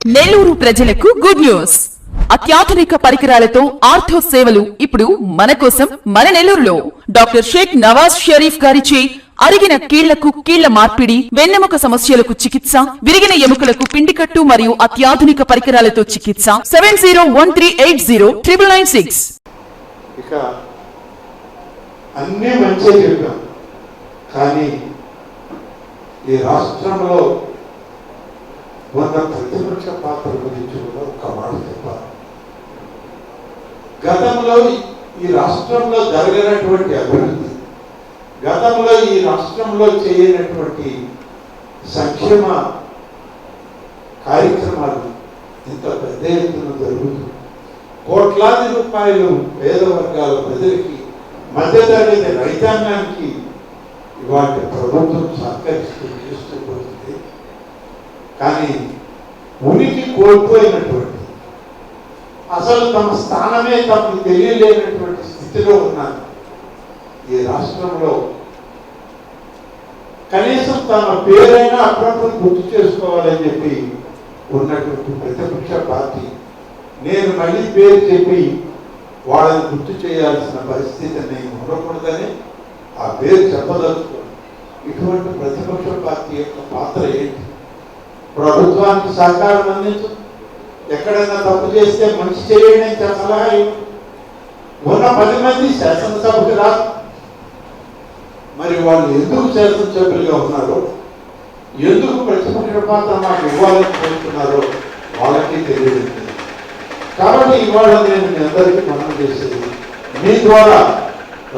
నెల్లూరు ప్రజలకు good news. అత్యాధునిక పరికరాలతో ఆర్థో సేవలు ఇప్పుడు మన కోసం మన నెల్లూరులో డాక్టర్ షేక్ నవాజ్ షరీఫ్ గారిచే అరిగిన కీళ్లకు కీళ్ల మార్పిడి, వెన్నెముక సమస్యలకు చికిత్స, విరిగిన ఎముకలకు పిండికట్టు మరియు అత్యాధునిక పరికరాలతో చికిత్స. 7013809996. ఇక అన్నీ మంచి చెప్పాం, కానీ ఈ రాష్ట్రంలో ఉన్న ప్రతిపక్ష పాత్ర గురించి కూడా ఒక మాట చెప్పాలి. గతంలో ఈ రాష్ట్రంలో జరిగినటువంటి అభివృద్ధి, గతంలో ఈ రాష్ట్రంలో చేయనటువంటి సంక్షేమ కార్యక్రమాలు ఇంత పెద్ద ఎత్తున జరుగుతుంది. కోట్లాది రూపాయలు పేద వర్గాల ప్రజలకి, మధ్యతరగతి రైతాంగానికి ఇవాటి ప్రభుత్వం సహకరిస్తూ చేస్తూ పోతుంది. కానీ ఉనికి కోల్పోయినటువంటి, అసలు తమ స్థానమే తమకు తెలియలేనటువంటి స్థితిలో ఉన్నారు. ఈ రాష్ట్రంలో కనీసం తమ పేరైనా అప్పుడప్పుడు గుర్తు చేసుకోవాలని చెప్పి ఉన్నటువంటి ప్రతిపక్ష పార్టీ, నేను మళ్ళీ పేరు చెప్పి వాళ్ళని గుర్తు చేయాల్సిన పరిస్థితి నేను ఉండకూడదని ఆ పేరు చెప్పదలుచుకోండి. ఇటువంటి ప్రతిపక్ష పార్టీ యొక్క పాత్ర ఏంటి? ప్రభుత్వానికి సహకారం అందించు, ఎక్కడైనా తప్పు చేస్తే మంచి చేయండి అని సలహా ఇవ్వండి. ఉన్న 10 మంది శాసనసభకు రా, మరి వాళ్ళు ఎందుకు శాసనసభ్యులుగా ఉన్నారో, ఎందుకు ప్రతిపక్ష పాత్ర మాకు ఇవ్వాలని కోరుతున్నారో వాళ్ళకి తెలియదు. కాబట్టి ఇవాళ నేను మీ అందరికీ మనం చేసేది, మీ ద్వారా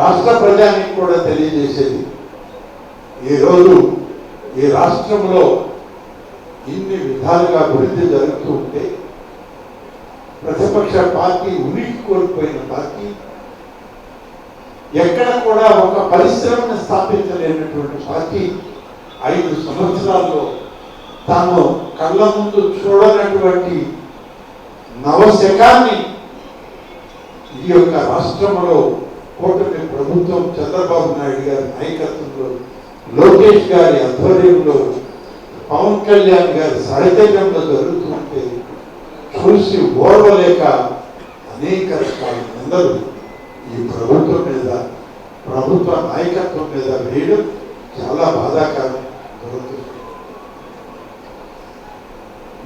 రాష్ట్ర ప్రజానికి కూడా తెలియజేసేది, ఈరోజు ఈ రాష్ట్రంలో ఇన్ని విధాలుగా అభివృద్ధి జరుగుతూ ఉంటే ప్రతిపక్ష పార్టీ ఉనికి కోల్పోయిన పార్టీ, ఎక్కడ కూడా ఒక పరిశ్రమను స్థాపించలేనటువంటి పార్టీ 5 సంవత్సరాల్లో తాను కళ్ళ ముందు చూడనటువంటి నవశకాన్ని ఈ యొక్క రాష్ట్రంలో కూటమి ప్రభుత్వం చంద్రబాబు నాయుడు గారి నాయకత్వంలో, లోకేష్ గారి ఆధ్వర్యంలో, పవన్ కళ్యాణ్ గారి సాహిత్యంలో జరుగుతుంటే చూసి ఓర్వలేక అనేక రకాల అందరూ ఈ ప్రభుత్వం మీద, ప్రభుత్వ నాయకత్వం మీద వేయడం చాలా బాధాకరం.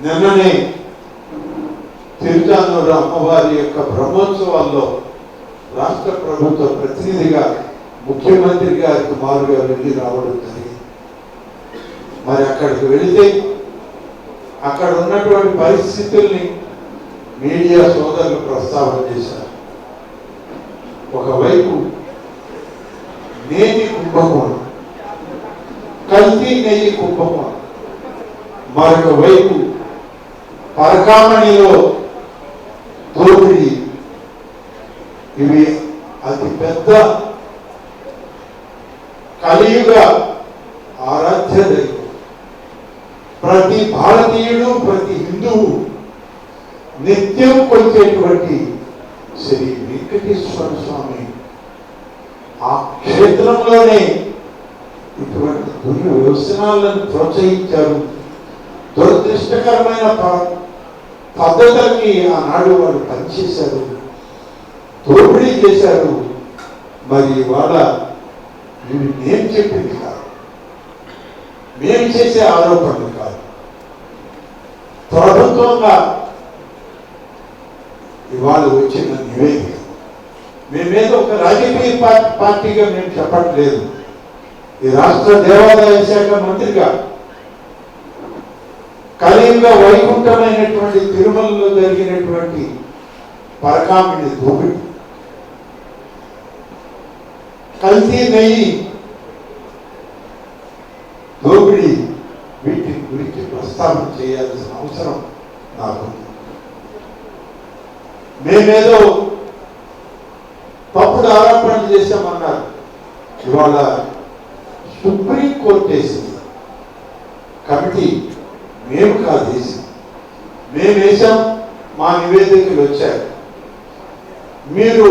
నిన్ననే తిరుచానూరు అమ్మవారి యొక్క బ్రహ్మోత్సవాల్లో రాష్ట్ర ప్రభుత్వ ప్రతినిధిగా ముఖ్యమంత్రి గారి కుమారుగా వెళ్ళి రావడం జరిగింది. మరి అక్కడికి వెళితే అక్కడ ఉన్నటువంటి పరిస్థితుల్ని మీడియా సోదరులు ప్రస్తావన చేశారు. ఒకవైపు నేతి కుంభకోణం, కల్తీ నెయ్యి కుంభకోణం, మరొక వైపు పరకామణిలో దోపిడీ. ఇవి అతి పెద్ద కలియుగ ఆరాధ్య దైవం. ప్రతి భారతీయుడు, ప్రతి హిందువు నిత్యం కొలిచేటువంటి శ్రీ వెంకటేశ్వర స్వామి ఆ క్షేత్రంలోనే ఇటువంటి దుర్వ్యసనాలను ప్రోత్సహించారు. దురదృష్టకరమైన పద్ధతులకి ఆనాడు వాళ్ళు పనిచేశారు, దోపిడీ చేశారు. మరి వాళ్ళ ఇవి నేను చెప్పింది కాదు, మేము చేసే ఆరోపణలు కాదు, ప్రభుత్వంగా ఇవాళ వచ్చిన నివేదిక. మేమేదో ఒక రాజకీయ పార్టీగా మేము చెప్పట్లేదు. ఈ రాష్ట్ర దేవాదాయ శాఖ మంత్రిగా కలియుగ వైకుంఠమైనటువంటి తిరుమలలో జరిగినటువంటి పరకామణి దోపిడీ, కల్తీ నెయ్యి దోపిడీ, వీటి గురించి ప్రస్తావన చేయాల్సిన అవసరం నాకు. మేమేదో తప్పుడు ఆరోపణలు చేశామన్నారు. ఇవాళ సుప్రీంకోర్టు వేసింది కమిటీ, మేము కాదు వేసింది, మేము వేసాం, మా నివేదికలు వచ్చాయి. మీరు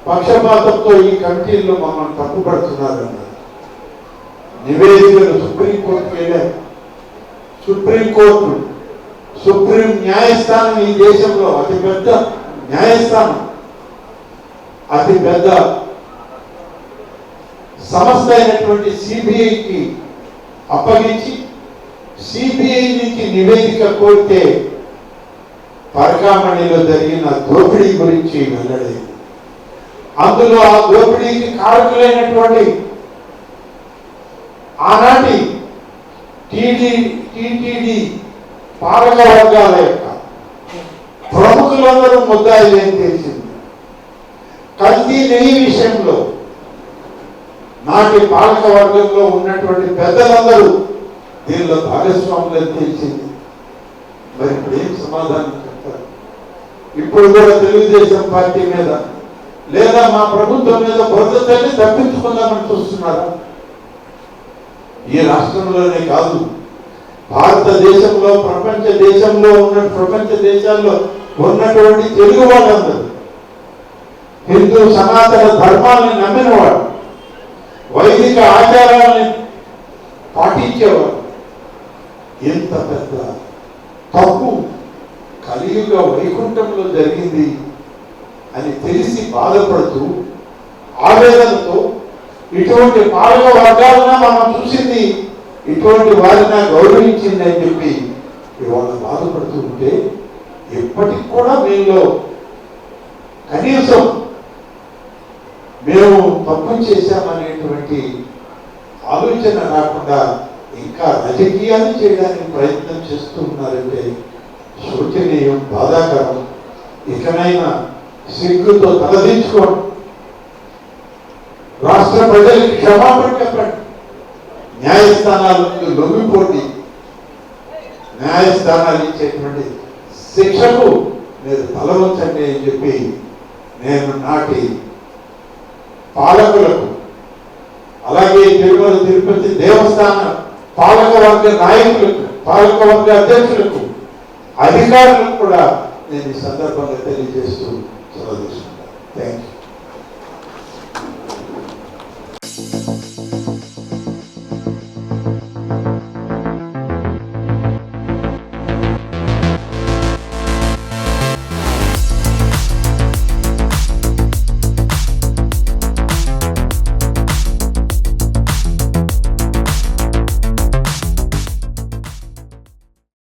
పక్షపాతంతో ఈ కమిటీల్లో మమ్మల్ని తప్పుపడుతున్నారన్నారు. నివేదికలు సుప్రీంకోర్టుకు వెళ్ళారు. సుప్రీంకోర్టు సుప్రీం న్యాయస్థానం ఈ దేశంలో అతిపెద్ద న్యాయస్థానం, అతిపెద్ద సంస్థ అయినటువంటి సిబిఐకి అప్పగించి సిబిఐ నుంచి నివేదిక కోరితే పరకామణిలో జరిగిన దోపిడీ గురించి వెల్లడైంది. అందులో ఆ దోపిడీకి కారకులైనటువంటి ఆనాటి టీటీడీ పాలక వర్గాల యొక్క ప్రముఖులందరూ ముద్దాయిలేని తెలిసింది. కల్తీ నెయ్యి విషయంలో నాటి పాలక వర్గంలో ఉన్నటువంటి పెద్దలందరూ దీనిలో భాగస్వాములని తెలిసింది. మరి ఇప్పుడు ఏం సమాధానం చెప్తారు? ఇప్పుడు కూడా తెలుగుదేశం పార్టీ మీద లేదా మా ప్రభుత్వం మీద భద్రతని తప్పించుకుందామని చూస్తున్నారా? ఈ రాష్ట్రంలోనే కాదు, భారతదేశంలో ప్రపంచ దేశాల్లో ఉన్నటువంటి తెలుగు వాళ్ళందరూ హిందూ సనాతన ధర్మాన్ని నమ్మినవాడు, వైదిక ఆచారాన్ని పాటించేవాడు. ఎంత పెద్ద తప్పు కలియుగ వైకుంఠంలో జరిగింది అని తెలిసి బాధపడుతూ ఆవేదనతో ఇటువంటి పాలక వర్గాలను మనం చూసింది, ఇటువంటి వారిని గౌరవించింది అని చెప్పి ఇవాళ బాధపడుతూ ఉంటే ఇప్పటికి కూడా మీలో కనీసం మేము తప్పు చేశామనేటువంటి ఆలోచన రాకుండా ఇంకా రాజకీయాలు చేయడానికి ప్రయత్నం చేస్తూ ఉన్నారంటే శోచనీయం, బాధాకరం. ఇకనైనా సిగ్గుతో తలదించుకోండి, రాష్ట్ర ప్రజలకు క్షమాపణ చెప్పండి, న్యాయస్థానాలకు లొంగిపోండి, న్యాయస్థానాలు ఇచ్చేటువంటి శిక్షకు మీరు తలవంచండి అని చెప్పి నేను నాటి పాలకులకు, అలాగే తిరుమల తిరుపతి దేవస్థాన పాలకవర్గ నాయకులకు, పాలకవర్గ అధ్యక్షులకు, అధికారులకు కూడా నేను ఈ సందర్భంగా తెలియజేస్తూ సెలవు తీసుకుంటాను. Thank you.